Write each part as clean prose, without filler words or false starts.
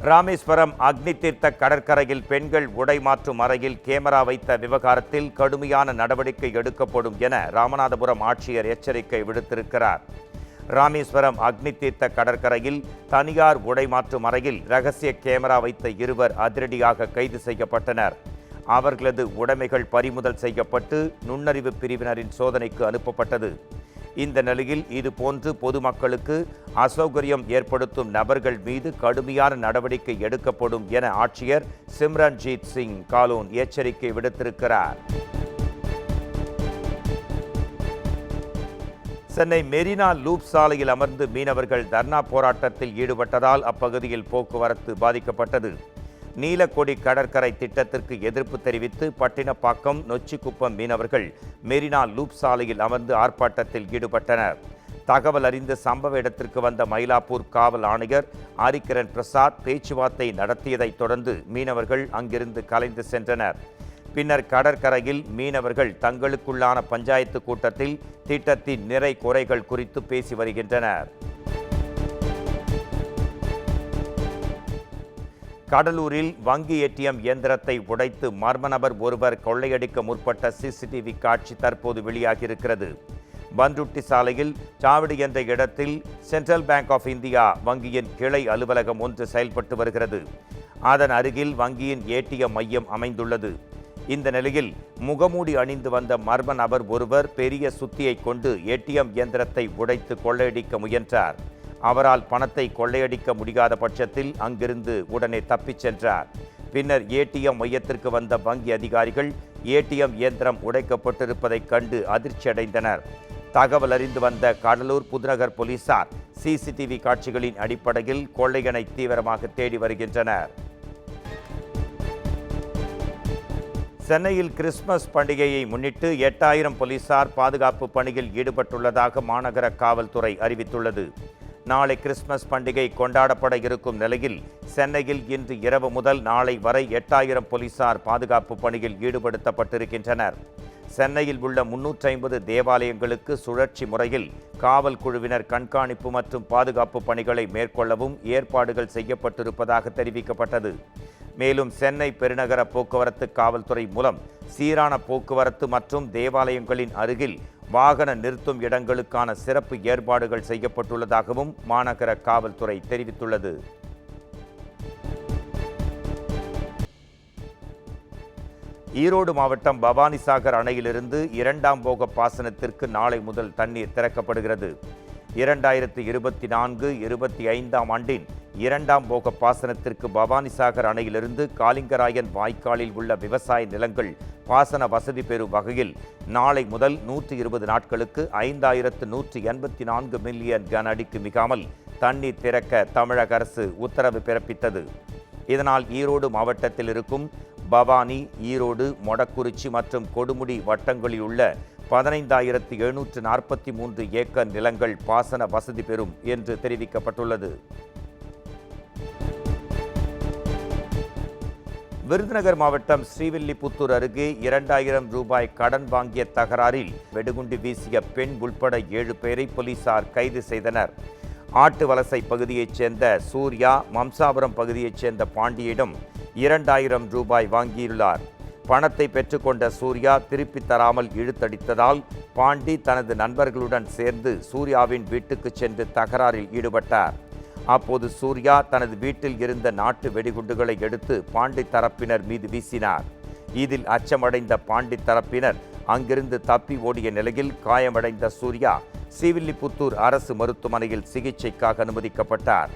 ராமேஸ்வரம் அக்னி தீர்த்த கடற்கரையில் பெண்கள் உடை மாற்றும் அறையில் கேமரா வைத்த விவகாரத்தில் கடுமையான நடவடிக்கை எடுக்கப்படும் என ராமநாதபுரம் ஆட்சியர் எச்சரிக்கை விடுத்திருக்கிறார். ராமேஸ்வரம் அக்னி தீர்த்த கடற்கரையில் தனியார் உடை மாற்றும் அறையில் ரகசிய கேமரா வைத்த இருவர் அதிரடியாக கைது செய்யப்பட்டனர். அவர்களது உடைமைகள் பறிமுதல் செய்யப்பட்டு நுண்ணறிவு பிரிவினரின் சோதனைக்கு அனுப்பப்பட்டது. இந்த நிலையில் இதுபோன்று பொதுமக்களுக்கு அசௌகரியம் ஏற்படுத்தும் நபர்கள் மீது கடுமையான நடவடிக்கை எடுக்கப்படும் என ஆட்சியர் சிம்ரன்ஜீத் சிங் காலோன் எச்சரிக்கை விடுத்திருக்கிறார். சென்னை மெரினா லூப் சாலையில் அமர்ந்து மீனவர்கள் தர்ணா போராட்டத்தில் ஈடுபட்டதால் அப்பகுதியில் போக்குவரத்து பாதிக்கப்பட்டது. நீலக்கொடி கடற்கரை திட்டத்திற்கு எதிர்ப்பு தெரிவித்து பட்டினப்பாக்கம், நொச்சிக்குப்பம் மீனவர்கள் மெரினா லூப் சாலையில் அமர்ந்து ஆர்ப்பாட்டத்தில் ஈடுபட்டனர். தகவல் அறிந்து சம்பவ இடத்திற்கு வந்த மயிலாப்பூர் காவல் ஆணையர் ஹரிகிரண் பிரசாத் பேச்சுவார்த்தை நடத்தியதைத் தொடர்ந்து மீனவர்கள் அங்கிருந்து கலைந்து சென்றனர். பின்னர் கடற்கரையில் மீனவர்கள் தங்களுக்குள்ளான பஞ்சாயத்து கூட்டத்தில் திட்டத்தின் நிறை குறைகள் குறித்து பேசி வருகின்றனர். கடலூரில் வங்கி ஏடிஎம் இயந்திரத்தை உடைத்து மர்ம நபர் ஒருவர் கொள்ளையடிக்க முற்பட்ட சிசிடிவி காட்சி தற்போது வெளியாகியிருக்கிறது. பன்ருட்டி சாலையில் சாவடி என்ற இடத்தில் சென்ட்ரல் பேங்க் ஆஃப் இந்தியா வங்கியின் கிளை அலுவலகம் ஒன்று செயல்பட்டு வருகிறது. அதன் அருகில் வங்கியின் ஏடிஎம் மையம் அமைந்துள்ளது. இந்த நிலையில் முகமூடி அணிந்து வந்த மர்ம நபர் ஒருவர் பெரிய சுத்தியை கொண்டு ஏடிஎம் இயந்திரத்தை உடைத்து கொள்ளையடிக்க முயன்றார். அவரால் பணத்தை கொள்ளையடிக்க முடியாத பட்சத்தில் அங்கிருந்து உடனே தப்பிச் சென்றார். பின்னர் ஏடிஎம் மையத்திற்கு வந்த வங்கி அதிகாரிகள் ஏடிஎம் இயந்திரம் உடைக்கப்பட்டிருப்பதைக் கண்டு அதிர்ச்சியடைந்தனர். தகவல் அறிந்து வந்த கடலூர் புதுநகர் போலீசார் சிசிடிவி காட்சிகளின் அடிப்படையில் கொள்ளையனை தீவிரமாக தேடி வருகின்றனர். சென்னையில் கிறிஸ்துமஸ் பண்டிகையை முன்னிட்டு 8000 போலீசார் பாதுகாப்பு பணியில் ஈடுபட்டுள்ளதாக மாநகர காவல்துறை அறிவித்துள்ளது. நாளை கிறிஸ்துமஸ் பண்டிகை கொண்டாடப்பட இருக்கும் நிலையில் சென்னையில் இன்று இரவு முதல் நாளை வரை 8000 போலீசார் பாதுகாப்பு பணியில் ஈடுபடுத்தப்பட்டிருக்கின்றனர். சென்னையில் உள்ள 350 தேவாலயங்களுக்கு சுழற்சி முறையில் காவல் குழுவினர் கண்காணிப்பு மற்றும் பாதுகாப்பு பணிகளை மேற்கொள்ளவும் ஏற்பாடுகள் செய்யப்பட்டிருப்பதாக தெரிவிக்கப்பட்டது. மேலும் சென்னை பெருநகர போக்குவரத்து காவல்துறை மூலம் சீரான போக்குவரத்து மற்றும் தேவாலயங்களின் அருகில் வாகன நிறுத்தும் இடங்களுக்கான சிறப்பு ஏற்பாடுகள் செய்யப்பட்டுள்ளதாகவும் மாநகர காவல்துறை தெரிவித்துள்ளது. ஈரோடு மாவட்டம் பவானிசாகர் அணையிலிருந்து 2ஆம் போக பாசனத்திற்கு நாளை முதல் தண்ணீர் திறக்கப்படுகிறது. 2024-25ஆம் ஆண்டின் 2ஆம் போக பாசனத்திற்கு பவானிசாகர் அணையிலிருந்து காலிங்கராயன் வாய்க்காலில் உள்ள விவசாய நிலங்கள் பாசன வசதி பெறும் வகையில் நாளை முதல் 120 நாட்களுக்கு 5184 மில்லியன் கன அடிக்கு மிகாமல் தண்ணீர் திறக்க தமிழக அரசு உத்தரவு பிறப்பித்தது. இதனால் ஈரோடு மாவட்டத்தில் இருக்கும் பவானி, ஈரோடு, மொடக்குறிச்சி மற்றும் கொடுமுடி வட்டங்களில் உள்ள 15743 ஏக்கர் நிலங்கள் பாசன வசதி பெறும் என்று தெரிவிக்கப்பட்டுள்ளது. விருதுநகர் மாவட்டம் ஸ்ரீவில்லிபுத்தூர் அருகே 2000 ரூபாய் கடன் வாங்கிய தகராறில் வெடிகுண்டு வீசிய பெண் உள்பட 7 பேரை போலீசார் கைது செய்தனர். ஆட்டுவலசை பகுதியைச் சேர்ந்த சூர்யா, மம்சாபுரம் பகுதியைச் சேர்ந்த பாண்டியிடம் 2000 ரூபாய் வாங்கியுள்ளார். பணத்தை பெற்றுக்கொண்ட சூர்யா திருப்பி தராமல் இழுத்தடித்ததால் பாண்டி தனது நண்பர்களுடன் சேர்ந்து சூர்யாவின் வீட்டுக்கு சென்று தகராறில் ஈடுபட்டார். அப்போது சூர்யா தனது வீட்டில் இருந்த நாட்டு வெடிகுண்டுகளை எடுத்து பாண்டி தரப்பினர் மீது வீசினார். இதில் அச்சமடைந்த பாண்டி தரப்பினர் அங்கிருந்து தப்பி ஓடிய நிலையில் காயமடைந்த சூர்யா ஸ்ரீவில்லிபுத்தூர் அரசு மருத்துவமனையில் சிகிச்சைக்காக அனுமதிக்கப்பட்டார்.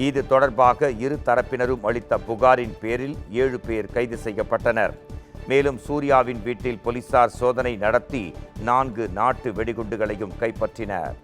இது தொடர்பாக இரு தரப்பினரும் அளித்த புகாரின் பேரில் 7 பேர் கைது செய்யப்பட்டனர். மேலும் சூர்யாவின் வீட்டில் போலீசார் சோதனை நடத்தி 4 நாட்டு வெடிகுண்டுகளையும் கைப்பற்றினர்.